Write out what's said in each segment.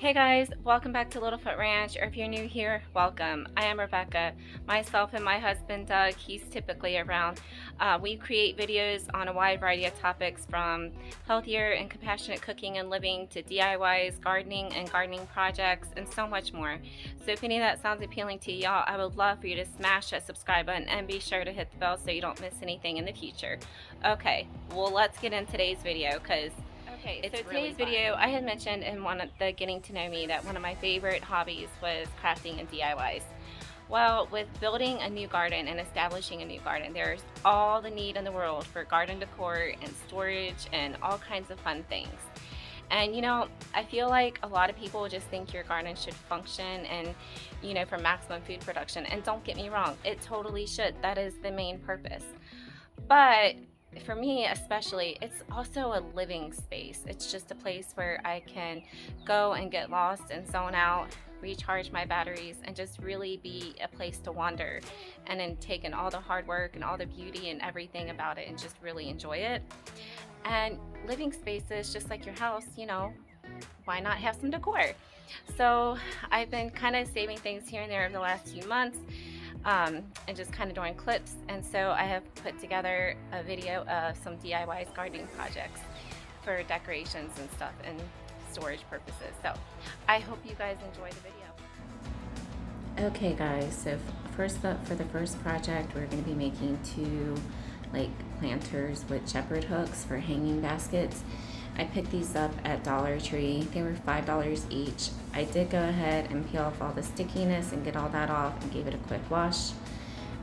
Hey guys, welcome back to Littlefoot Ranch, or if you're new here, welcome. I am Rebecca. Myself and my husband Doug, he's typically around. We create videos on a wide variety of topics from healthier and compassionate cooking and living to DIYs, gardening and gardening projects, and so much more. So if any of that sounds appealing to y'all, I would love for you to smash that subscribe button and be sure to hit the bell so you don't miss anything in the future. Okay, well let's get in today's video because so today's video, I had mentioned in one of the getting to know me that one of my favorite hobbies was crafting and DIYs. Well, with building a new garden and establishing a new garden, there's all the need in the world for garden decor and storage and all kinds of fun things. And I feel like a lot of people just think your garden should function and, for maximum food production. And don't get me wrong, it totally should. That is the main purpose. But for me especially, it's also a living space. It's just a place where I can go and get lost and zone out, recharge my batteries, and just really be a place to wander and then take in all the hard work and all the beauty and everything about it and just really enjoy it. And living spaces, just like your house, why not have some decor? So I've been kind of saving things here and there over the last few months, and just kind of doing clips, and so I have put together a video of some DIY gardening projects for decorations and stuff and storage purposes. So I hope you guys enjoy the video. Okay guys, so first up, for the first project, we're going to be making two planters with shepherd hooks for hanging baskets. I picked these up at Dollar Tree. They were $5 each. I did go ahead and peel off all the stickiness and get all that off and gave it a quick wash.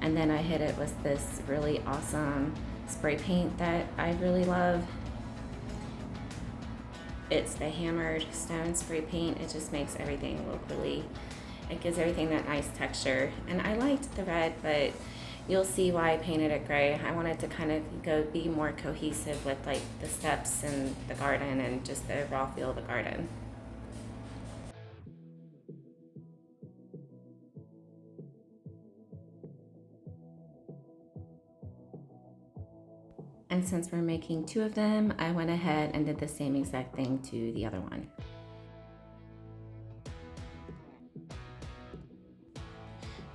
And then I hit it with this really awesome spray paint that I really love. It's the hammered stone spray paint. It just makes everything look it gives everything that nice texture. And I liked the red, but you'll see why I painted it gray. I wanted to kind of be more cohesive with the steps and the garden and just the raw feel of the garden. And since we're making two of them, I went ahead and did the same exact thing to the other one.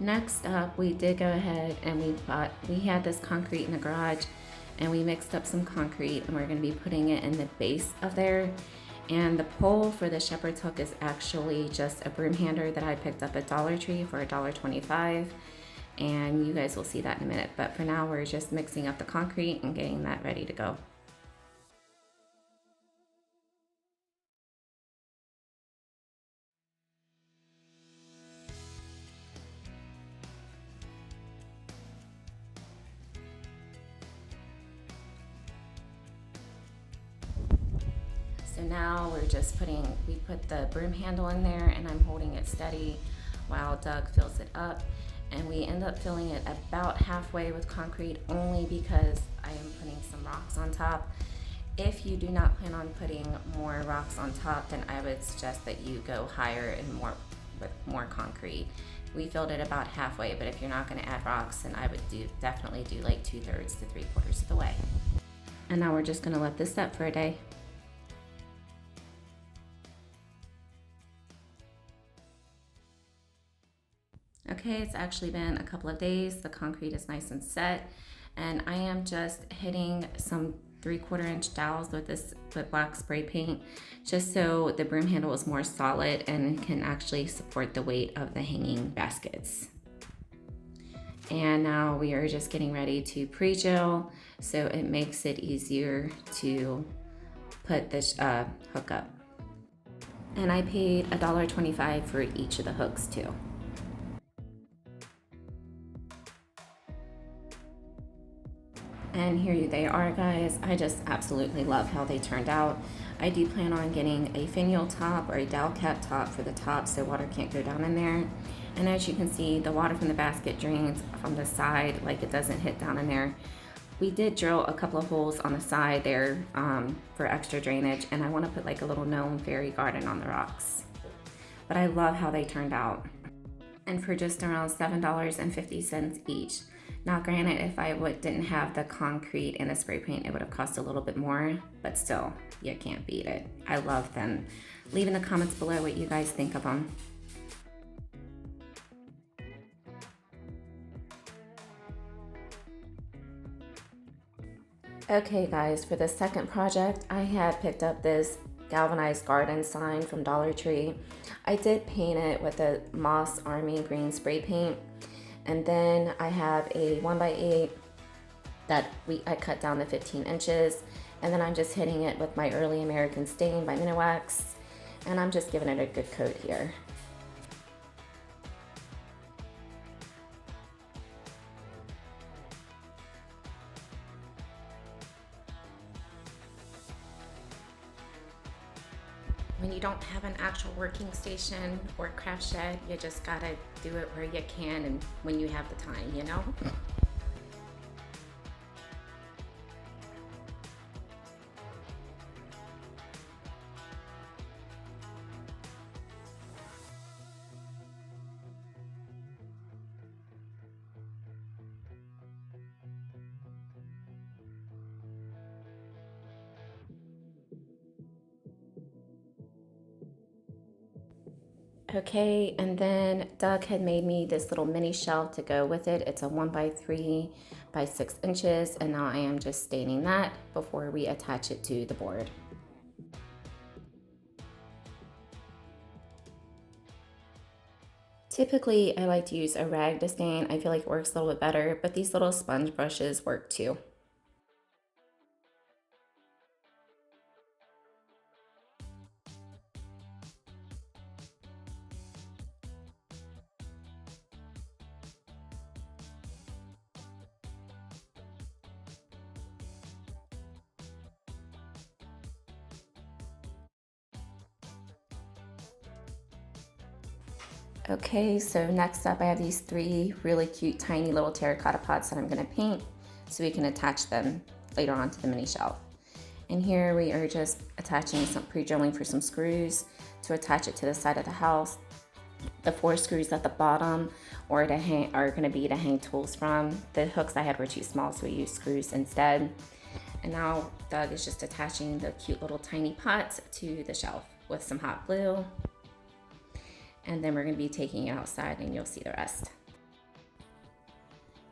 Next up, we did go ahead and we had this concrete in the garage, and we mixed up some concrete, and we're going to be putting it in the base of there. And the pole for the shepherd's hook is actually just a broom hander that I picked up at Dollar Tree for $1.25, and you guys will see that in a minute. But for now, we're just mixing up the concrete and getting that ready to go. So now we put the broom handle in there, and I'm holding it steady while Doug fills it up. And we end up filling it about halfway with concrete only because I am putting some rocks on top. If you do not plan on putting more rocks on top, then I would suggest that you go higher and with more concrete. We filled it about halfway, but if you're not going to add rocks, then I would definitely do 2/3 to 3/4 of the way. And now we're just going to let this set for a day. Okay, it's actually been a couple of days. The concrete is nice and set, and I am just hitting some 3/4 inch dowels with black spray paint, just so the broom handle is more solid and can actually support the weight of the hanging baskets. And now we are just getting ready to pre-gel, so it makes it easier to put this hook up. And I paid $1.25 for each of the hooks too. And here they are, guys. I just absolutely love how they turned out. I do plan on getting a finial top or a dowel cap top for the top so water can't go down in there. And as you can see, the water from the basket drains from the side, it doesn't hit down in there. We did drill a couple of holes on the side there for extra drainage, and I want to put a little gnome fairy garden on the rocks. But I love how they turned out. And for just around $7.50 each, Now granted, if I didn't have the concrete and the spray paint, it would have cost a little bit more, but still, you can't beat it. I love them. Leave in the comments below what you guys think of them. Okay guys, for the second project, I had picked up this galvanized garden sign from Dollar Tree. I did paint it with a Moss Army green spray paint. And then I have a 1x8 that I cut down to 15 inches. And then I'm just hitting it with my Early American Stain by Miniwax. And I'm just giving it a good coat here. When you don't have an actual working station or craft shed, you just gotta do it where you can and when you have the time, you know? Okay, and then Doug had made me this little mini shelf to go with it. It's a 1x3 by 6 inches, and now I am just staining that before we attach it to the board. Typically, I like to use a rag to stain. I feel like it works a little bit better, but these little sponge brushes work too. Okay, so next up I have these 3 really cute tiny little terracotta pots that I'm going to paint so we can attach them later on to the mini shelf. And here we are just attaching some pre-drilling for some screws to attach it to the side of the house. The 4 screws at the bottom are going to be to hang tools from. The hooks I had were too small, so we used screws instead. And now Doug is just attaching the cute little tiny pots to the shelf with some hot glue. And then we're going to be taking it outside and you'll see the rest.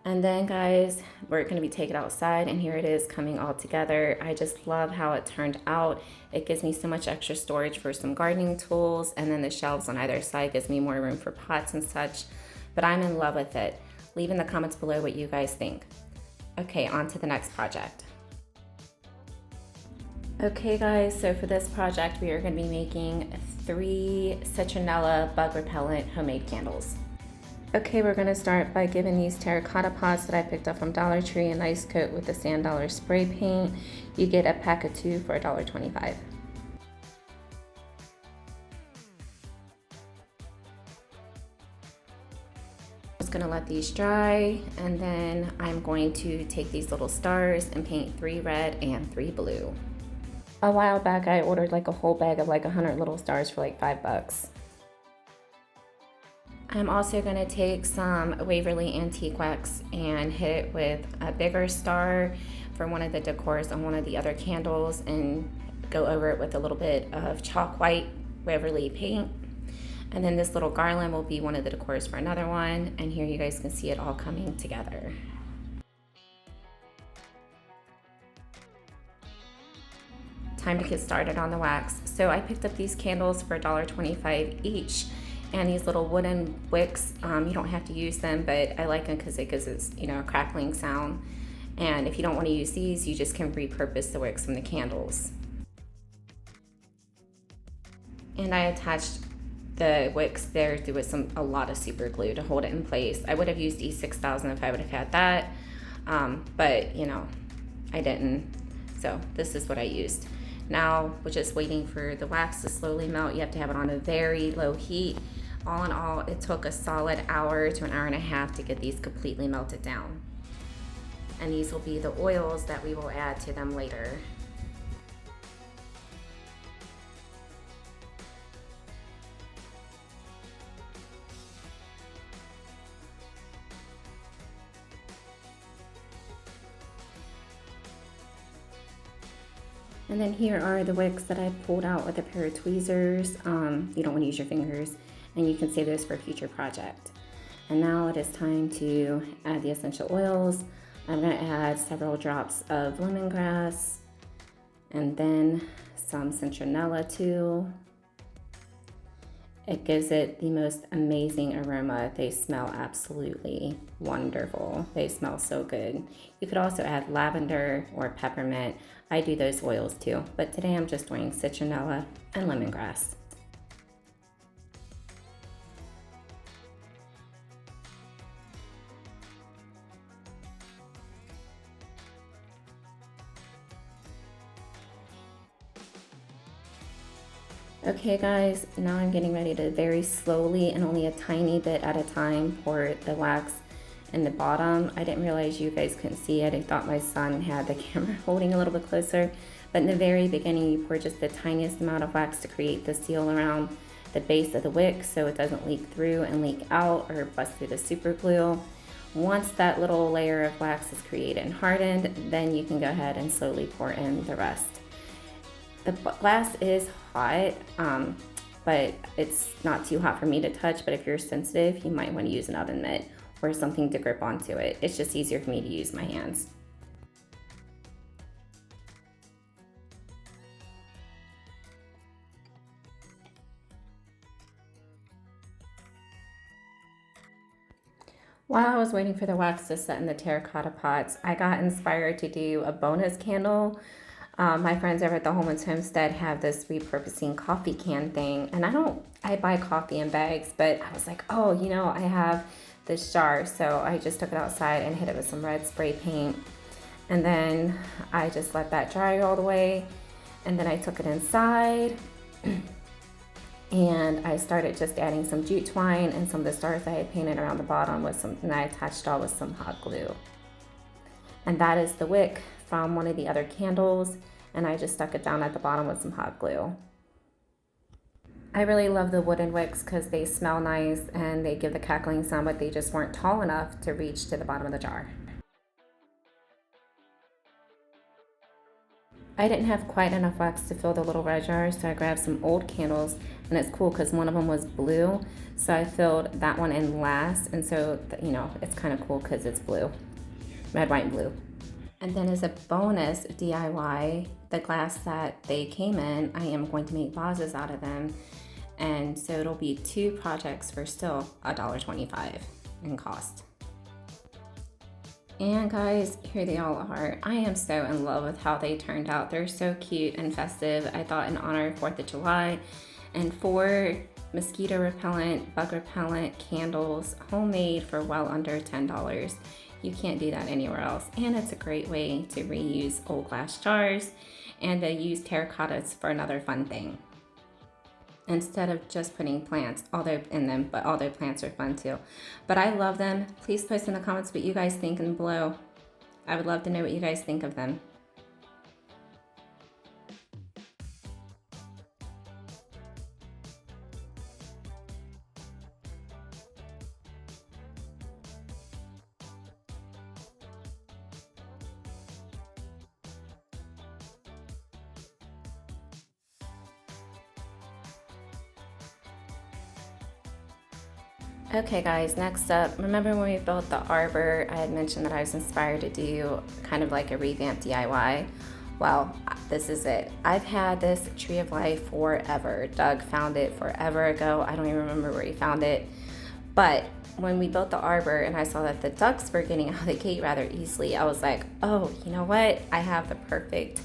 And then guys, we're going to be taking it outside and here it is coming all together. I just love how it turned out. It gives me so much extra storage for some gardening tools, and then the shelves on either side gives me more room for pots and such. But I'm in love with it. Leave in the comments below what you guys think. Okay, on to the next project. Okay guys, so for this project we are going to be making 3 citronella bug repellent homemade candles. Okay, we're going to start by giving these terracotta pots that I picked up from Dollar Tree a nice coat with the Sand Dollar spray paint. You get a pack of 2 for $1.25. Just going to let these dry, and then I'm going to take these little stars and paint 3 red and 3 blue. A while back I ordered like a whole bag of like 100 little stars for like $5. I'm also going to take some Waverly Antique Wax and hit it with a bigger star for one of the decors on one of the other candles and go over it with a little bit of chalk white Waverly paint. And then this little garland will be one of the decors for another one, and here you guys can see it all coming together. Time to get started on the wax. So I picked up these candles for $1.25 each, and these little wooden wicks, you don't have to use them, but I like them because it gives us, you know, a crackling sound. And if you don't want to use these, you just can repurpose the wicks from the candles. And I attached the wicks there with a lot of super glue to hold it in place. I would have used E6000 if I would have had that, but you know, I didn't. So this is what I used. Now we're just waiting for the wax to slowly melt. You have to have it on a very low heat. All in all, it took a solid hour to an hour and a half to get these completely melted down. And these will be the oils that we will add to them later. And then here are the wicks that I pulled out with a pair of tweezers. You don't want to use your fingers, and you can save those for a future project. And now it is time to add the essential oils. I'm going to add several drops of lemongrass and then some citronella too. It gives it the most amazing aroma. They smell absolutely wonderful. They smell so good. You could also add lavender or peppermint. I do those oils too, but today I'm just doing citronella and lemongrass. Okay guys, now I'm getting ready to very slowly and only a tiny bit at a time pour the wax in the bottom. I didn't realize you guys couldn't see it. I thought my son had the camera holding a little bit closer. But in the very beginning, you pour just the tiniest amount of wax to create the seal around the base of the wick so it doesn't leak through and leak out or bust through the super glue. Once that little layer of wax is created and hardened, then you can go ahead and slowly pour in the rest. The glass is hot, but it's not too hot for me to touch. But if you're sensitive, you might want to use an oven mitt or something to grip onto it. It's just easier for me to use my hands. While I was waiting for the wax to set in the terracotta pots, I got inspired to do a bonus candle. My friends over at the Holman's Homestead have this repurposing coffee can thing, and I buy coffee in bags, but I was like, oh, I have this jar, so I just took it outside and hit it with some red spray paint, and then I just let that dry all the way, and then I took it inside, and I started just adding some jute twine and some of the stars I had painted around the bottom and I attached all with some hot glue. And that is the wick from one of the other candles, and I just stuck it down at the bottom with some hot glue. I really love the wooden wicks because they smell nice and they give the cackling sound, but they just weren't tall enough to reach to the bottom of the jar. I didn't have quite enough wax to fill the little red jar, so I grabbed some old candles, and it's cool because one of them was blue, so I filled that one in last, and so, it's kind of cool because it's blue. Red, white, and blue. And then as a bonus DIY, the glass that they came in, I am going to make vases out of them. And so it'll be 2 projects for still $1.25 in cost. And guys, here they all are. I am so in love with how they turned out. They're so cute and festive. I thought in honor of 4th of July, and 4 mosquito repellent, bug repellent candles, homemade for well under $10. You can't do that anywhere else. And it's a great way to reuse old glass jars and to use terracottas for another fun thing. Instead of just putting plants in them, but although plants are fun too. But I love them. Please post in the comments what you guys think and below. I would love to know what you guys think of them. Okay guys, next up, remember when we built the Arbor, I had mentioned that I was inspired to do kind of like a revamped DIY. Well, this is it. I've had this tree of life forever. Doug found it forever ago. I don't even remember where he found it. But when we built the Arbor and I saw that the ducks were getting out of the gate rather easily, I was like, oh, you know what? I have the perfect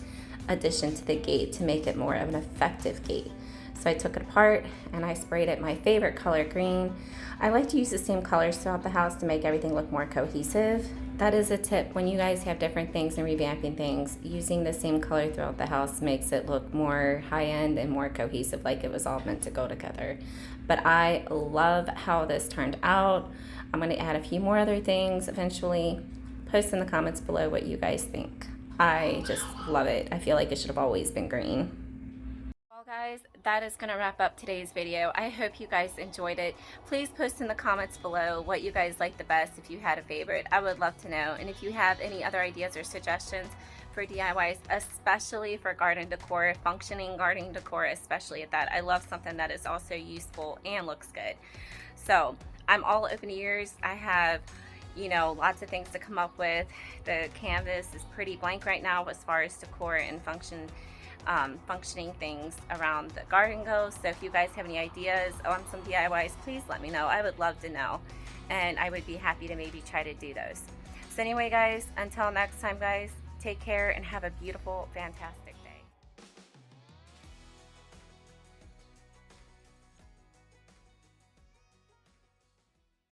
addition to the gate to make it more of an effective gate. So I took it apart and I sprayed it my favorite color, green. I like to use the same colors throughout the house to make everything look more cohesive. That is a tip. When you guys have different things and revamping things, using the same color throughout the house makes it look more high-end and more cohesive, like it was all meant to go together. But I love how this turned out. I'm going to add a few more other things eventually. Post in the comments below what you guys think. I just love it. I feel like it should have always been green. Well guys, that is going to wrap up today's video. I hope you guys enjoyed it. Please post in the comments below what you guys liked the best, if you had a favorite. I would love to know. And if you have any other ideas or suggestions for DIYs, especially for garden decor, functioning garden decor, especially at that. I love something that is also useful and looks good. So I'm all open ears. I have, you know, lots of things to come up with. The canvas is pretty blank right now as far as decor and functioning things around the garden goes. So if you guys have any ideas on some DIYs, please let me know. I would love to know, and I would be happy to maybe try to do those. So anyway, guys, until next time, guys, take care and have a beautiful, fantastic day.